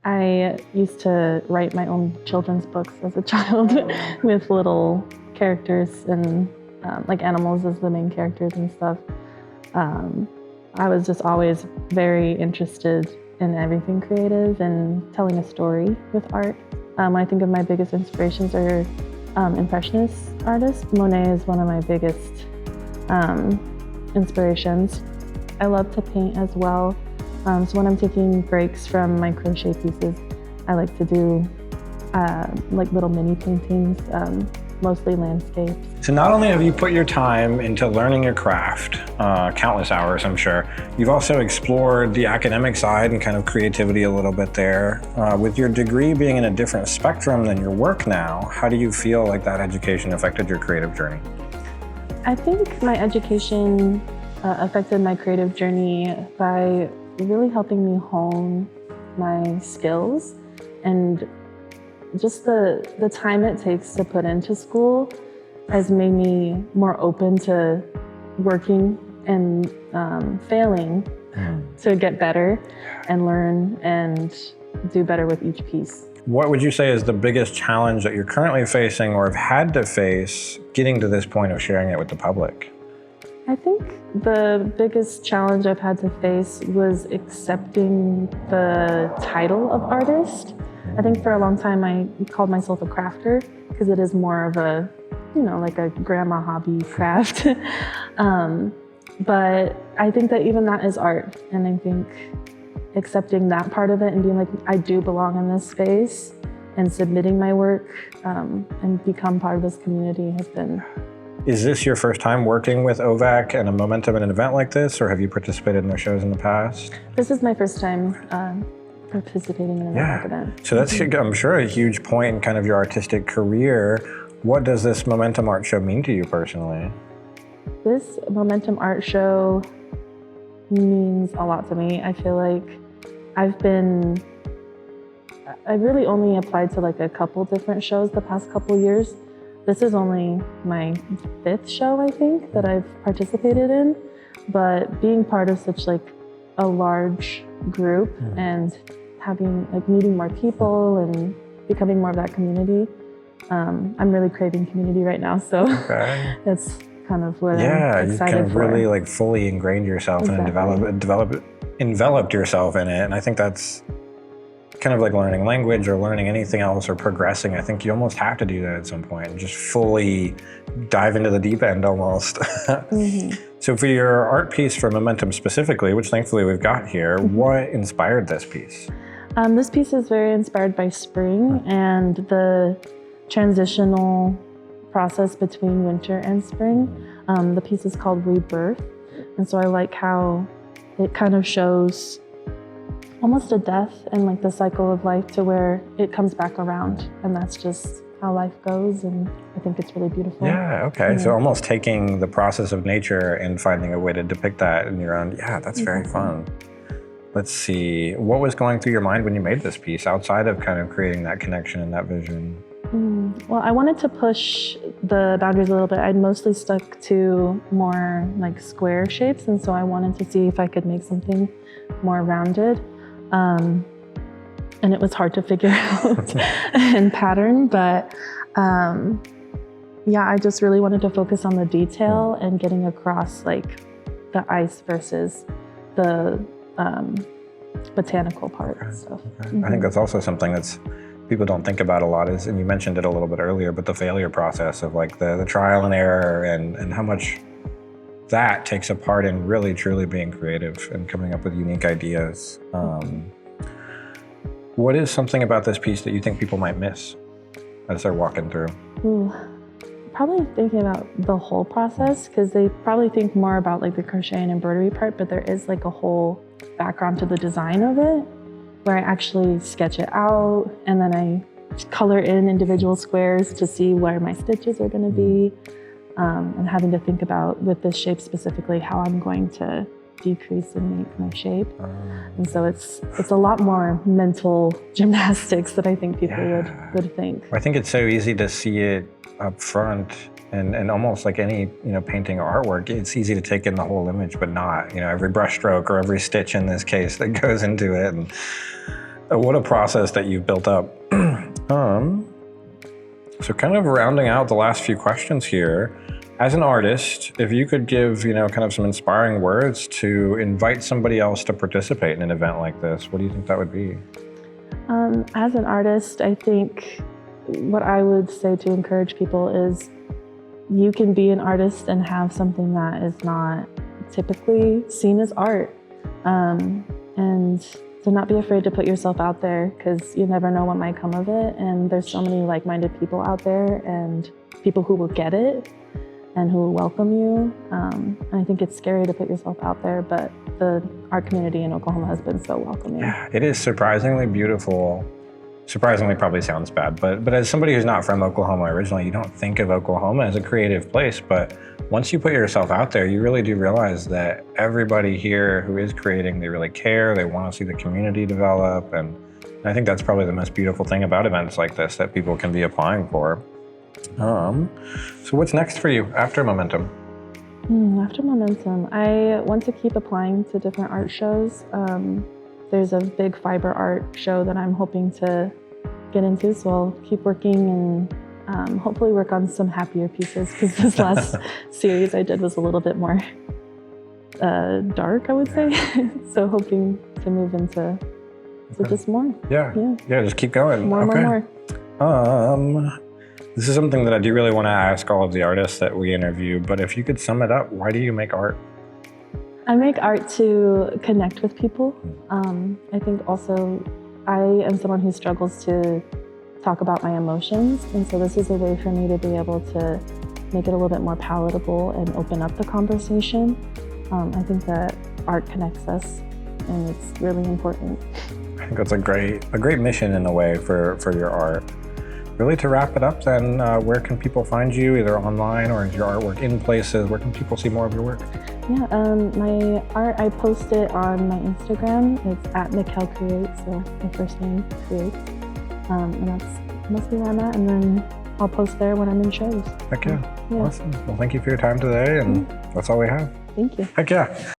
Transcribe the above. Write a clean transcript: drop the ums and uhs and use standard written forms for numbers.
I used to write my own children's books as a child with little characters and like animals as the main characters and stuff. I was just always very interested in everything creative and telling a story with art. When I think of my biggest inspirations are Impressionist artists. Monet is one of my biggest inspirations. I love to paint as well. So when I'm taking breaks from my crochet pieces, I like to do like little mini paintings, mostly landscapes. So not only have you put your time into learning your craft, countless hours I'm sure, you've also explored the academic side and kind of creativity a little bit there. With your degree being in a different spectrum than your work now, how do you feel like that education affected your creative journey? I think my education affected my creative journey by really helping me hone my skills, and just the time it takes to put into school has made me more open to working and failing to get better and learn and do better with each piece. What would you say is the biggest challenge that you're currently facing or have had to face getting to this point of sharing it with the public? I think the biggest challenge I've had to face was accepting the title of artist. I think for a long time I called myself a crafter because it is more of a, like a grandma hobby craft. But I think that even that is art. And I think accepting that part of it and being like, I do belong in this space and submitting my work and become part of this community has been. Is this your first time working with OVAC and a Momentum in an event like this, or have you participated in their shows in the past? This is my first time participating in an event. So that's, I'm sure, a huge point in kind of your artistic career. What does this Momentum Art Show mean to you personally? This Momentum Art Show means a lot to me. I feel like I've really only applied to like a couple different shows the past couple years. This is only my 5th show, I think, that I've participated in. But being part of such like a large group and having like meeting more people and becoming more of that community, I'm really craving community right now. So that's kind of what I'm excited for. Yeah, you've kind of really like fully ingrained yourself and enveloped yourself in it. And I think that's kind of like learning language or learning anything else or progressing. I think you almost have to do that at some point and just fully dive into the deep end almost. So for your art piece for Momentum specifically, which thankfully we've got here, what inspired this piece? This piece is very inspired by spring and the transitional process between winter and spring. The piece is called Rebirth. And so I like how it kind of shows almost a death and like the cycle of life to where it comes back around, and that's just how life goes, and I think it's really beautiful. Yeah, okay. Yeah. So almost taking the process of nature and finding a way to depict that in your own, that's very fun. Let's see, what was going through your mind when you made this piece outside of kind of creating that connection and that vision? Well, I wanted to push the boundaries a little bit. I'd mostly stuck to more like square shapes, and so I wanted to see if I could make something more rounded. And it was hard to figure out and pattern, but I just really wanted to focus on the detail and getting across like the ice versus the botanical part and stuff. I think that's also something that's people don't think about a lot is, and you mentioned it a little bit earlier, but the failure process of like the trial and error and how much that takes a part in really truly being creative and coming up with unique ideas. What is something about this piece that you think people might miss as they're walking through? Probably thinking about the whole process, because they probably think more about like the crochet and embroidery part, but there is like a whole background to the design of it where I actually sketch it out and then I color in individual squares to see where my stitches are going to be. And having to think about, with this shape specifically, how I'm going to decrease and make my shape. And so it's a lot more mental gymnastics that I think people would think. I think it's so easy to see it up front and almost like any painting or artwork, it's easy to take in the whole image, but not every brush stroke or every stitch in this case that goes into it. And What a process that you've built up. So kind of rounding out the last few questions here, as an artist, if you could give, kind of some inspiring words to invite somebody else to participate in an event like this, what do you think that would be? As an artist, I think what I would say to encourage people is you can be an artist and have something that is not typically seen as art. And to not be afraid to put yourself out there, because you never know what might come of it. And there's so many like-minded people out there and people who will get it and who will welcome you. And I think it's scary to put yourself out there, but the art community in Oklahoma has been so welcoming. Yeah, it is surprisingly beautiful. Surprisingly probably sounds bad, but as somebody who's not from Oklahoma originally, you don't think of Oklahoma as a creative place, but once you put yourself out there, you really do realize that everybody here who is creating, they really care, they want to see the community develop, and I think that's probably the most beautiful thing about events like this that people can be applying for. So what's next for you after Momentum? After Momentum, I want to keep applying to different art shows. There's a big fiber art show that I'm hoping to get into, so I'll keep working and hopefully work on some happier pieces, because this last series I did was a little bit more dark, I would say. So hoping to move into just more. Yeah, just keep going. More. This is something that I do really want to ask all of the artists that we interview, but if you could sum it up, why do you make art? I make art to connect with people. I think also I am someone who struggles to talk about my emotions, and so this is a way for me to be able to make it a little bit more palatable and open up the conversation. I think that art connects us, and it's really important. I think that's a great mission in a way for your art. Really, to wrap it up then, where can people find you, either online or is your artwork in places? Where can people see more of your work? Yeah, my art, I post it on my Instagram. It's at Mikelle Creates, so my first name, Creates. And that's mostly where I'm at, and then I'll post there when I'm in shows. Heck yeah. Awesome. Well, thank you for your time today, and that's all we have. Thank you. Heck yeah.